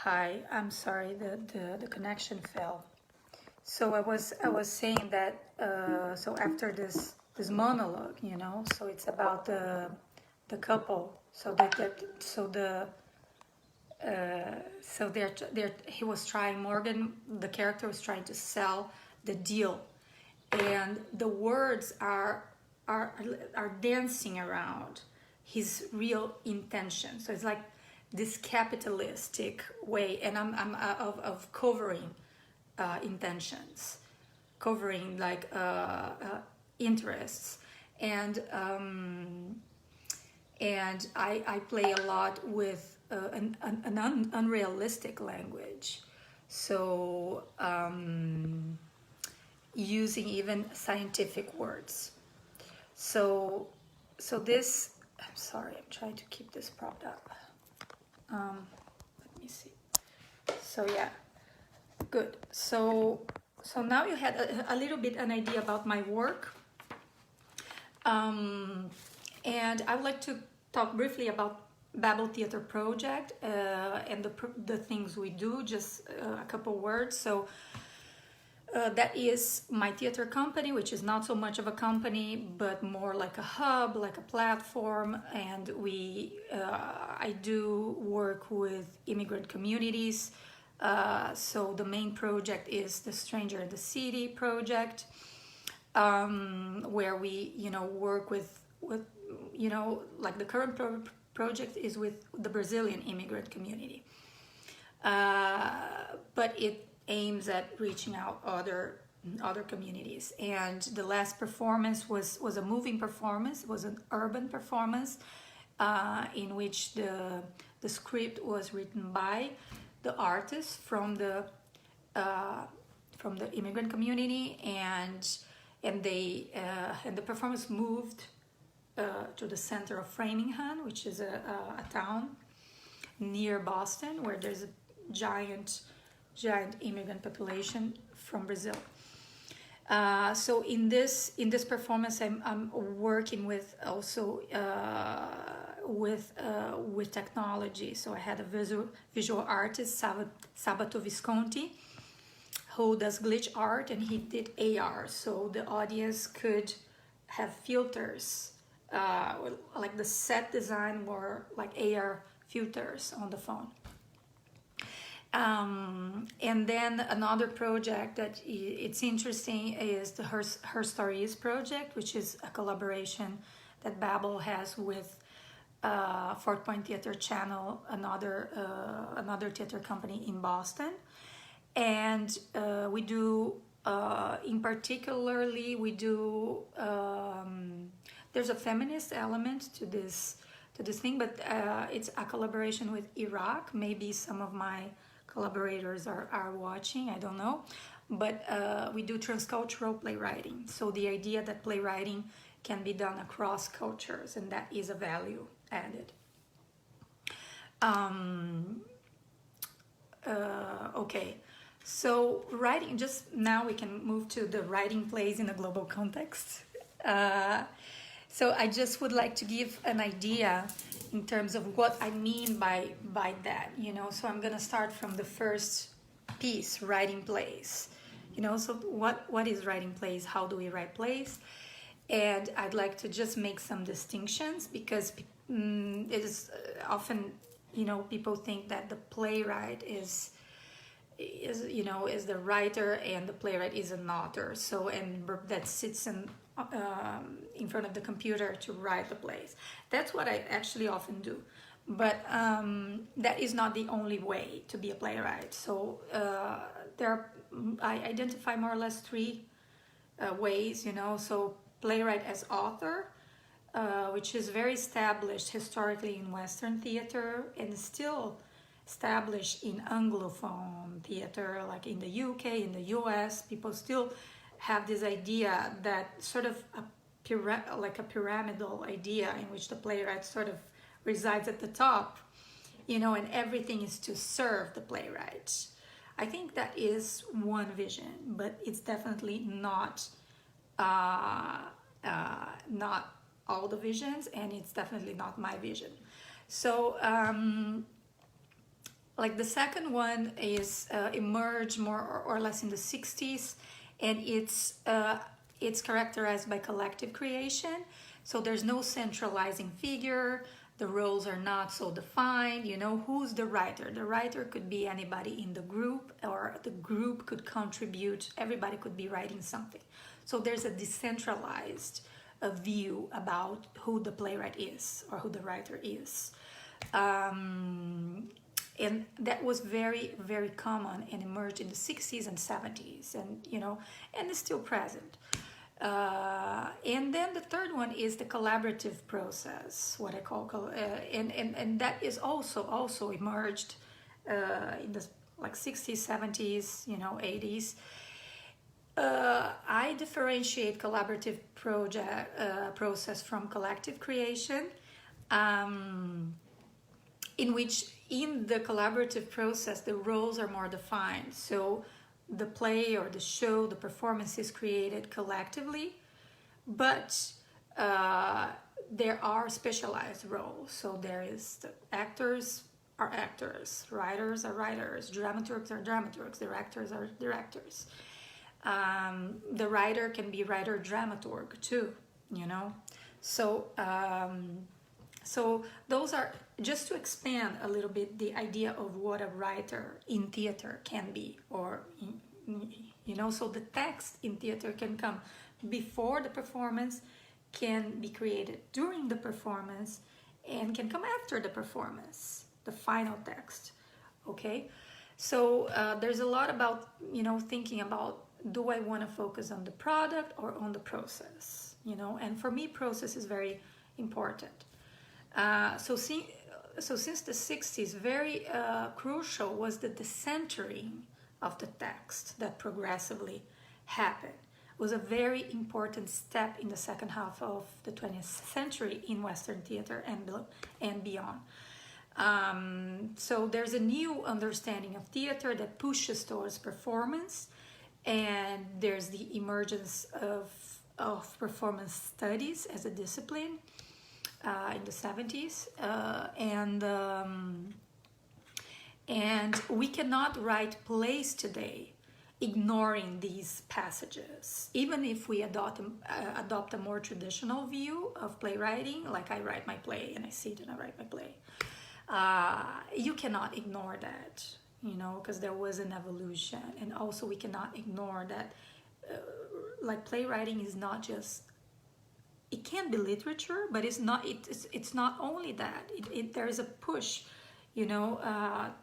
Hi, I'm sorry, the connection fell. So I was saying that so after this monologue, so it's about the couple. So he was trying, Morgan, the character was trying to sell the deal, and the words are dancing around his real intention. So it's like this capitalistic way, and I'm of covering intentions, covering like interests, and I play a lot with an unrealistic language, so using even scientific words. So this, I'm sorry, I'm trying to keep this propped up. Let me see. So yeah, good. So now you had a little bit an idea about my work. And I would like to talk briefly about Babel Theater Project and the things we do, just a couple words. So that is my theater company, which is not so much of a company, but more like a hub, like a platform. And I do work with immigrant communities. So the main project is the Stranger in the City project, where we, work with like the current project is with the Brazilian immigrant community. But it aims at reaching out other communities. And the last performance was a moving performance. It was an urban performance in which the script was written by the artists from the immigrant community, and the performance moved to the center of Framingham, which is a town near Boston, where there's a giant immigrant population from Brazil. So in this performance, I'm working with also with technology. So I had a visual artist, Sabato Visconti, who does glitch art, and he did AR, so the audience could have filters, like the set design were like AR filters on the phone. And then another project that it's interesting is the Her Story Is project, which is a collaboration that Babel has with Fort Point Theater Channel, another theater company in Boston. And we do, in particularly, we do, there's a feminist element to this thing, but it's a collaboration with Iraq. Maybe some of my collaborators are watching, I don't know, but we do transcultural playwriting. So the idea that playwriting can be done across cultures, and that is a value added. Okay, so writing, just now we can move to the writing plays in a global context. So I just would like to give an idea in terms of what I mean by that, So I'm gonna start from the first piece, writing plays. So what is writing plays? How do we write plays? And I'd like to just make some distinctions, because it is often, people think that the playwright is the writer and the playwright is an author. So, and that sits in front of the computer to write the plays. That's what I actually often do. But that is not the only way to be a playwright. So I identify more or less three ways, So playwright as author, which is very established historically in Western theater and still established in Anglophone theater, like in the UK, in the US. People still have this idea that sort of like a pyramidal idea in which the playwright sort of resides at the top, and everything is to serve the playwright. I think that is one vision, but it's definitely not all the visions, and it's definitely not my vision. So Like the second one is emerged more or less in the 60s, and it's characterized by collective creation. So there's no centralizing figure. The roles are not so defined. You know, who's the writer? The writer could be anybody in the group, or the group could contribute. Everybody could be writing something. So there's a decentralized view about who the playwright is or who the writer is. And that was very, very common and emerged in the 60s and 70s, and you know, and is still present. And then the third one is the collaborative process, what I call, and that is also emerged in the like 60s, 70s, you know, 80s. I differentiate collaborative process from collective creation, in which in the collaborative process the roles are more defined. So the play or the show, the performance is created collectively, but there are specialized roles. So there is the actors are actors, writers are writers, dramaturgs are dramaturgs, directors are directors. The writer can be writer dramaturg too, you know. So so those are just to expand a little bit the idea of what a writer in theater can be, or you know, so the text in theater can come before the performance, can be created during the performance, and can come after the performance, the final text. Okay, so there's a lot about, you know, thinking about, do I want to focus on the product or on the process, you know? And for me, process is very important. So since the 60s, very crucial was the decentering of the text that progressively happened. It was a very important step in the second half of the 20th century in Western theater and beyond. So there's a new understanding of theater that pushes towards performance, and there's the emergence of performance studies as a discipline in the 70s, and we cannot write plays today ignoring these passages. Even if we adopt a more traditional view of playwriting, like I write my play and I sit and I write my play, you cannot ignore that, you know, because there was an evolution. And also we cannot ignore that like playwriting is not just, it can be literature, but it's not only that. There is a push, you know,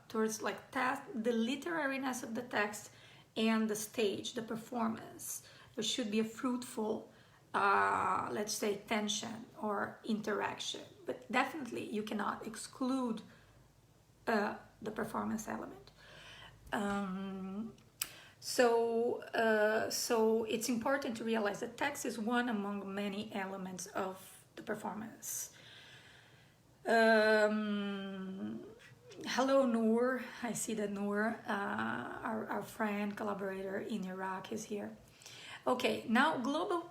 towards like the literariness of the text and the stage, the performance. There should be a fruitful, let's say, tension or interaction. But definitely you cannot exclude the performance element. So it's important to realize that text is one among many elements of the performance. Hello, Noor. I see that Noor, our friend, collaborator in Iraq, is here. Okay, now global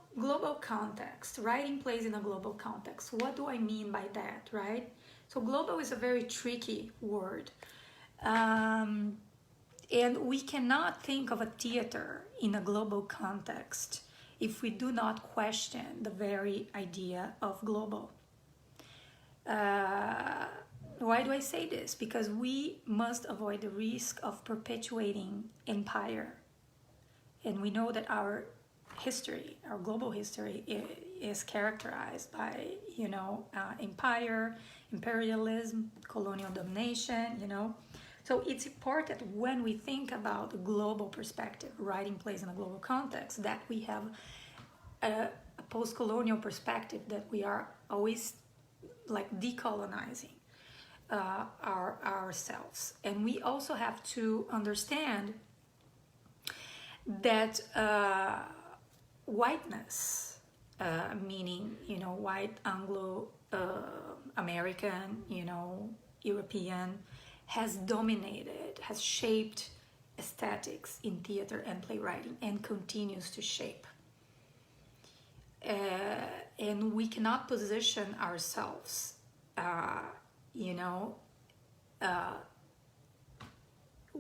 context. Writing plays in a global context. What do I mean by that, right? So global is a very tricky word. And we cannot think of a theater in a global context if we do not question the very idea of global. Why do I say this? Because we must avoid the risk of perpetuating empire. And we know that our history, our global history, is characterized by, you know, empire, imperialism, colonial domination, you know. So it's important when we think about a global perspective, writing plays in a global context, that we have a post-colonial perspective, that we are always like decolonizing ourselves. And we also have to understand that whiteness, meaning, you know, white Anglo-American, you know, European, has dominated, has shaped aesthetics in theater and playwriting, and continues to shape. And we cannot position ourselves, you know,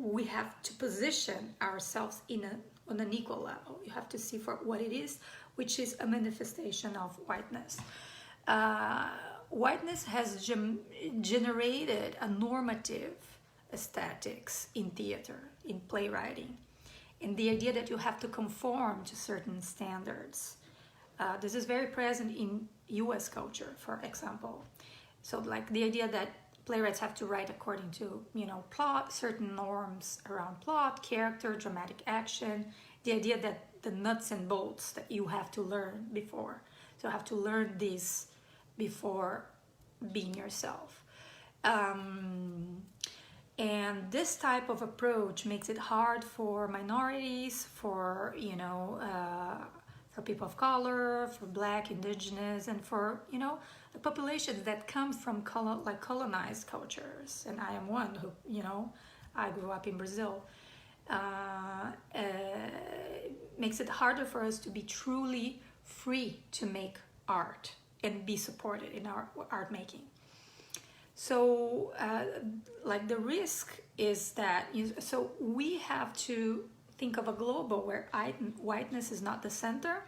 we have to position ourselves on an equal level. You have to see for what it is, which is a manifestation of whiteness. Whiteness has generated a normative aesthetics in theater, in playwriting, and the idea that you have to conform to certain standards. This is very present in US culture, for example. So like the idea that playwrights have to write according to, plot, certain norms around plot, character, dramatic action, the idea that the nuts and bolts that you have to learn before. So you have to learn this before being yourself. And this type of approach makes it hard for minorities, for people of color, for Black, Indigenous, and for the populations that come from colonized cultures. And I am one who I grew up in Brazil. Makes it harder for us to be truly free to make art and be supported in our art making. So the risk is that so we have to think of a global where whiteness is not the center,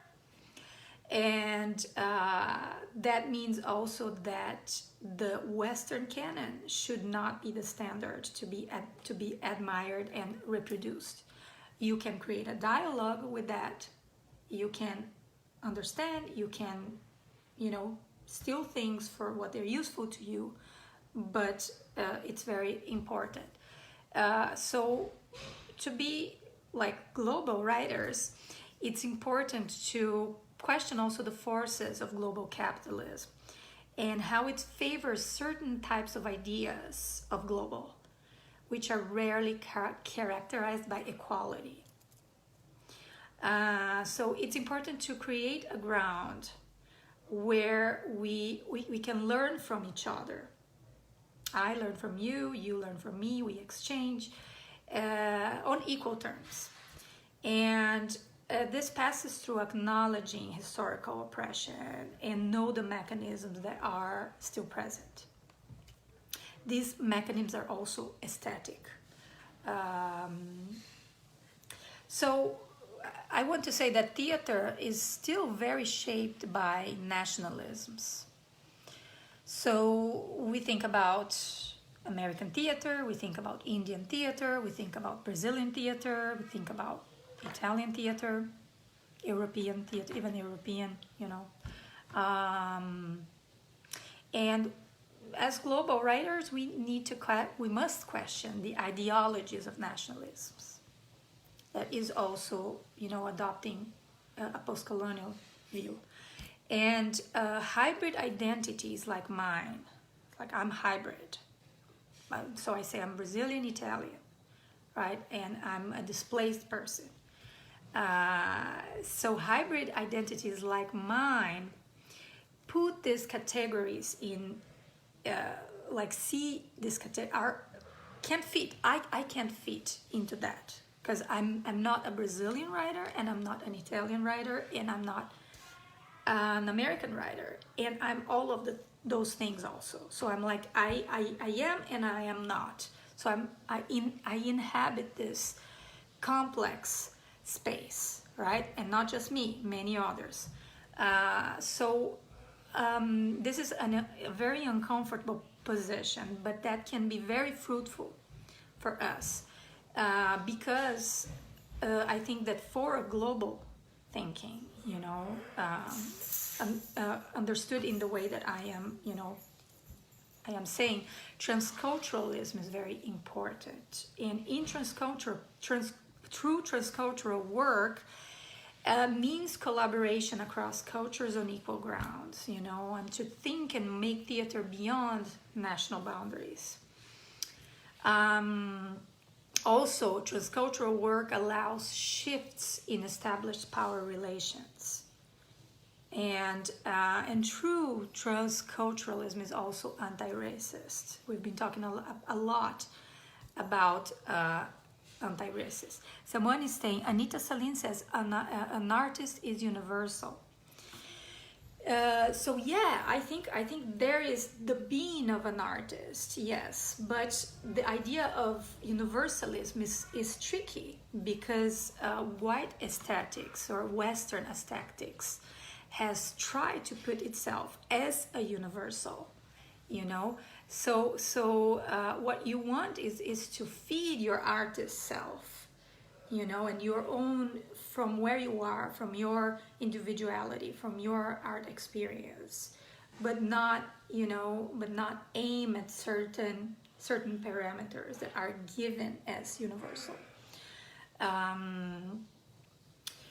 and that means also that the Western canon should not be the standard to be admired and reproduced. You can create a dialogue with that. You can understand. You can, steal things for what they're useful to you, but it's very important. So to be like global writers, it's important to question also the forces of global capitalism and how it favors certain types of ideas of global, which are rarely characterized by equality. So it's important to create a ground where we can learn from each other. I learn from you, you learn from me, we exchange on equal terms. And this passes through acknowledging historical oppression and know the mechanisms that are still present. These mechanisms are also aesthetic. So I want to say that theater is still very shaped by nationalisms. So we think about American theater, we think about Indian theater, we think about Brazilian theater, we think about Italian theater, European theater, even European, and as global writers, we must question the ideologies of nationalisms. That is also, adopting a post-colonial view. And hybrid identities like mine, like I'm hybrid. So I say I'm Brazilian, Italian, right? And I'm a displaced person. So hybrid identities like mine put these categories in, see this category, can't fit. I can't fit into that because I'm not a Brazilian writer, and I'm not an Italian writer, and I'm not an American writer, and I'm all of those things also. So I'm like I am and I am not. So I inhabit this complex space, right? And not just me, many others. This is a very uncomfortable position, but that can be very fruitful for us because I think that for a global thinking, understood in the way that I am saying, transculturalism is very important. And in true transcultural work means collaboration across cultures on equal grounds, and to think and make theater beyond national boundaries. Also, transcultural work allows shifts in established power relations. And true transculturalism is also anti-racist. We've been talking a lot about anti-racist. Someone is saying, Anita Saline says, an artist is universal. So yeah, I think there is the being of an artist, yes, but the idea of universalism is tricky because white aesthetics or Western aesthetics has tried to put itself as a universal, you know. So what you want is to feed your artist self, you know, and your own, from where you are, from your individuality, from your art experience, but not, you know, but not aim at certain parameters that are given as universal.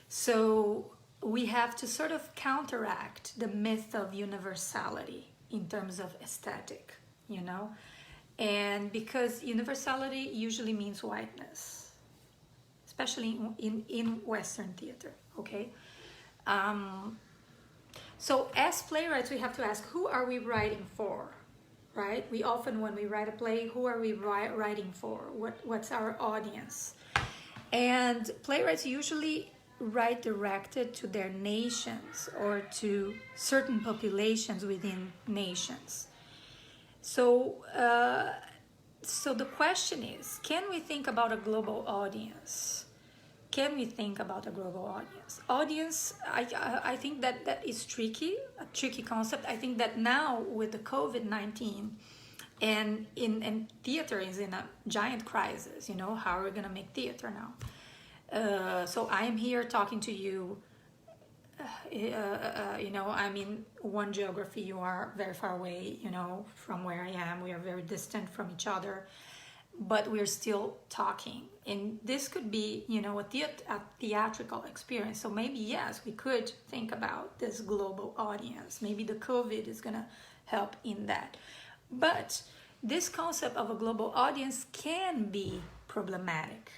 So we have to sort of counteract the myth of universality in terms of aesthetic, you know, and because universality usually means whiteness, especially in Western theater, okay? So as playwrights, we have to ask, who are we writing for, right? We often, when we write a play, who are we writing for? What's our audience? And playwrights usually write directed to their nations or to certain populations within nations. So, so the question is, can we think about a global audience? Can we think about a global audience? Audience, I think that is tricky, a tricky concept. I think that now with the COVID-19 and theater is in a giant crisis, you know, how are we gonna make theater now? So I am here talking to you, you know, I'm in one geography, you are very far away, you know, from where I am. We are very distant from each other, but we're still talking. And this could be, you know, a theatrical experience. So maybe, yes, we could think about this global audience. Maybe the COVID is gonna help in that. But this concept of a global audience can be problematic.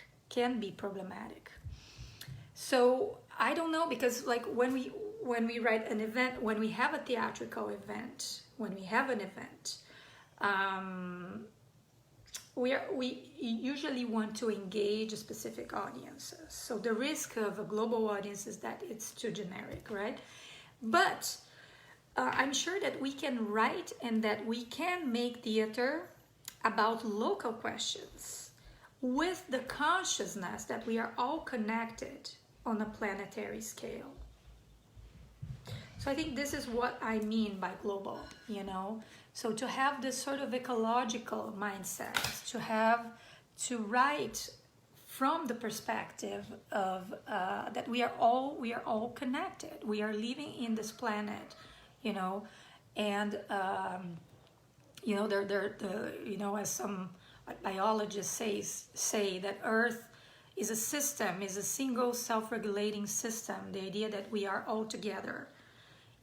So I don't know, because like when we write an event, when we have a theatrical event, when we have an event, we usually want to engage specific audiences. So the risk of a global audience is that it's too generic, right? But I'm sure that we can write and that we can make theater about local questions with the consciousness that we are all connected on a planetary scale. So I think this is what I mean by global, you know. So to have this sort of ecological mindset, to write from the perspective of that we are all connected. We are living in this planet, you know, and you know, you know, as some biologists say that Earth is a system, is a single self-regulating system. The idea that we are all together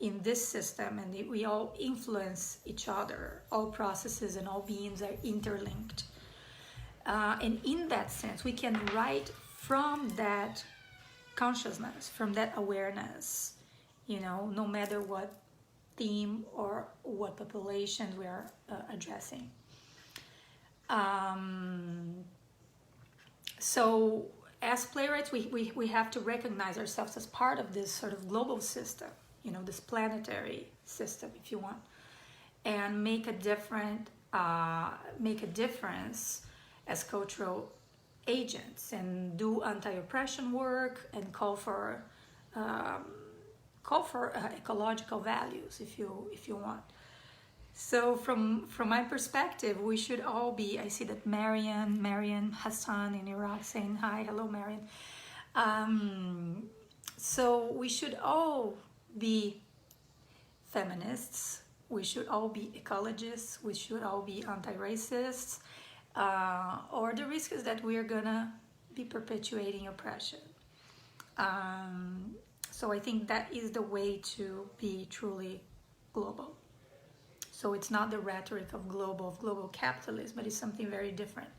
in this system and that we all influence each other. All processes and all beings are interlinked. And in that sense, we can write from that consciousness, from that awareness, you know, no matter what theme or what population we are addressing. So as playwrights, we have to recognize ourselves as part of this sort of global system, you know, this planetary system, if you want, and make a difference as cultural agents and do anti-oppression work and call for ecological values, if you want. So from my perspective, we should all be, I see that Marian Hassan in Iraq saying hi, hello Marian. So we should all be feminists, we should all be ecologists, we should all be anti-racists, or the risk is that we are gonna be perpetuating oppression. So I think that is the way to be truly global. So it's not the rhetoric of global capitalism, but it's something very different.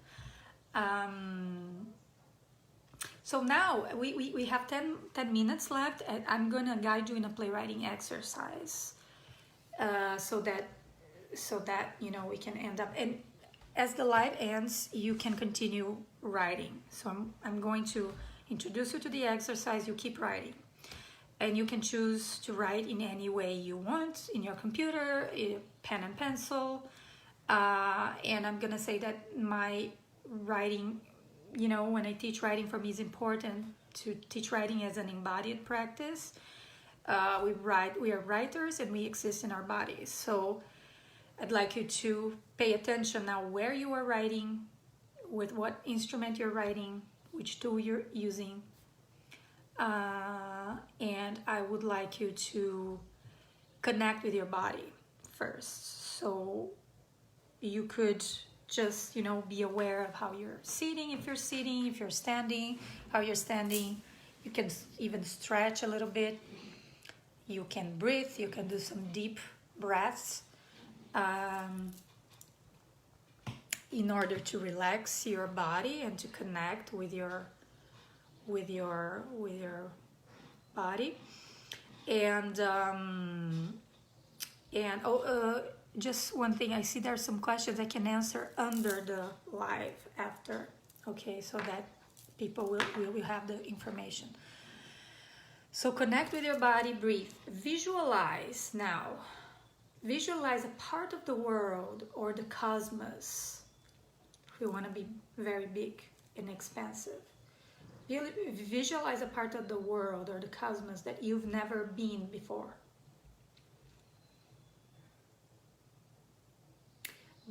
So now we have 10 minutes left, and I'm gonna guide you in a playwriting exercise, so that you know we can end up. And as the live ends, you can continue writing. So I'm going to introduce you to the exercise. You keep writing. And you can choose to write in any way you want, in your computer, pen and pencil. And I'm gonna say that my writing, you know, when I teach writing, for me it's important to teach writing as an embodied practice. We are writers and we exist in our bodies. So I'd like you to pay attention now where you are writing, with what instrument you're writing, which tool you're using. And I would like you to connect with your body first. So you could just, you know, be aware of how you're sitting, if you're sitting, if you're standing, how you're standing. You can even stretch a little bit. You can breathe, you can do some deep breaths in order to relax your body and to connect with your body. And just one thing, I see there are some questions I can answer under the live after, okay, so that people will have the information. So connect with your body, breathe, visualize now. Visualize a part of the world or the cosmos, if you want to be very big and expansive. Visualize a part of the world or the cosmos that you've never been before.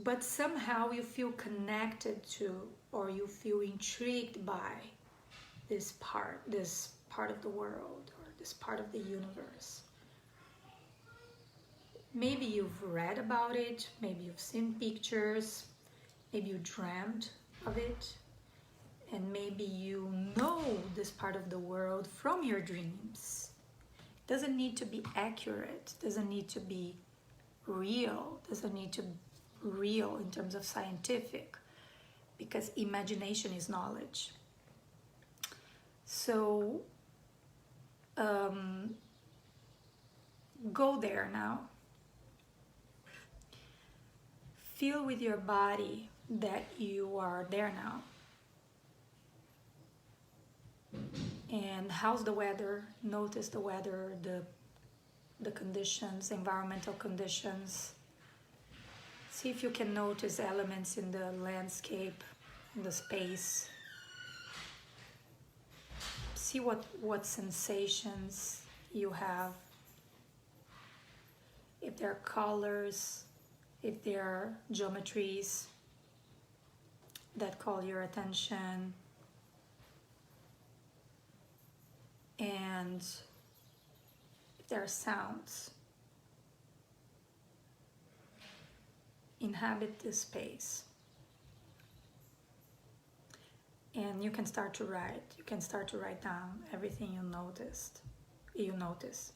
But somehow you feel connected to, or you feel intrigued by this part of the world, or this part of the universe. Maybe you've read about it, maybe you've seen pictures, maybe you dreamt of it, and maybe you know this part of the world from your dreams. It doesn't need to be accurate, doesn't need to be real, doesn't need to be real in terms of scientific, because imagination is knowledge. So go there now. Feel with your body that you are there now. And how's the weather? Notice the weather, the conditions, environmental conditions. See if you can notice elements in the landscape, in the space. See what sensations you have. If there are colors, if there are geometries that call your attention. And if there are sounds. Inhabit this space. And you can start to write. You can start to write down everything you notice.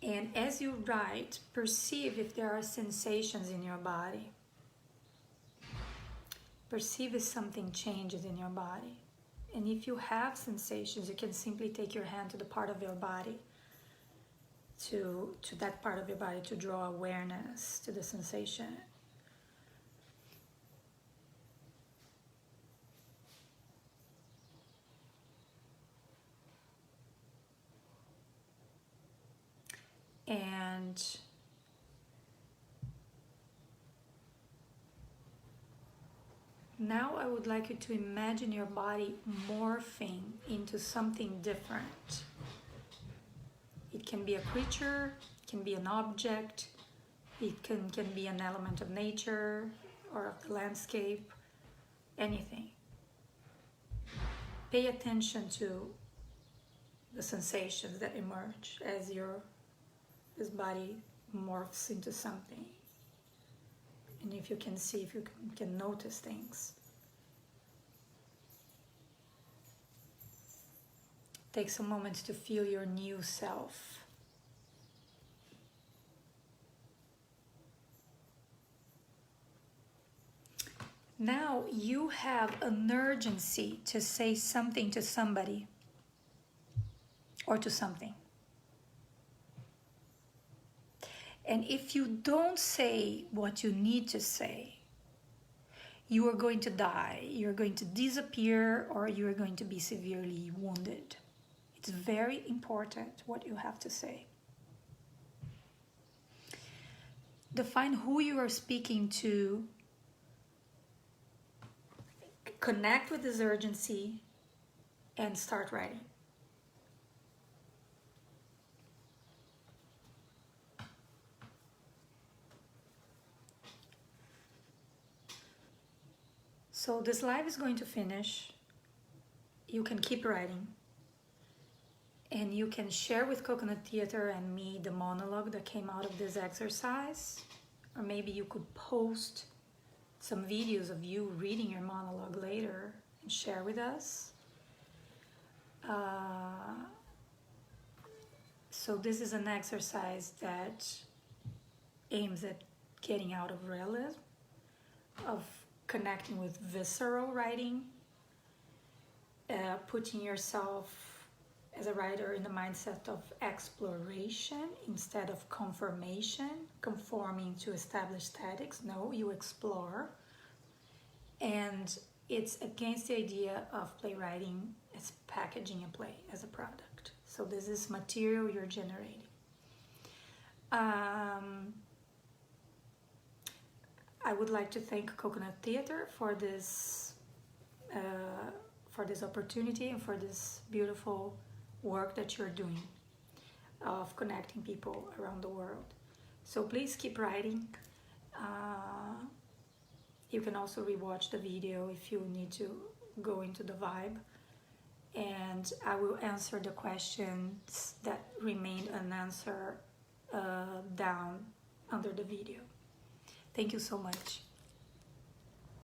And as you write, perceive if there are sensations in your body. Perceive if something changes in your body. And if you have sensations, you can simply take your hand to the part of your body, to that part of your body, to draw awareness to the sensation. And now I would like you to imagine your body morphing into something different. It can be a creature, it can be an object, it can be an element of nature or of the landscape, anything. Pay attention to the sensations that emerge as this body morphs into something. And if you can see, if you can notice things. Take some moments to feel your new self. Now you have an urgency to say something to somebody or to something. And if you don't say what you need to say, you are going to die, you're going to disappear, or you are going to be severely wounded. It's very important what you have to say. Define who you are speaking to. Connect with this urgency and start writing. So this live is going to finish. You can keep writing. And you can share with Coconut Theater and me the monologue that came out of this exercise. Or maybe you could post some videos of you reading your monologue later and share with us. So this is an exercise that aims at getting out of realism, of connecting with visceral writing, putting yourself as a writer in the mindset of exploration instead of conformation, conforming to established statics. No, you explore. And it's against the idea of playwriting as packaging a play as a product. So this is material you're generating. I would like to thank Coconut Theater for this opportunity and for this beautiful work that you're doing of connecting people around the world. So please keep writing. You can also rewatch the video if you need to go into the vibe. And I will answer the questions that remained unanswered down under the video. Thank you so much.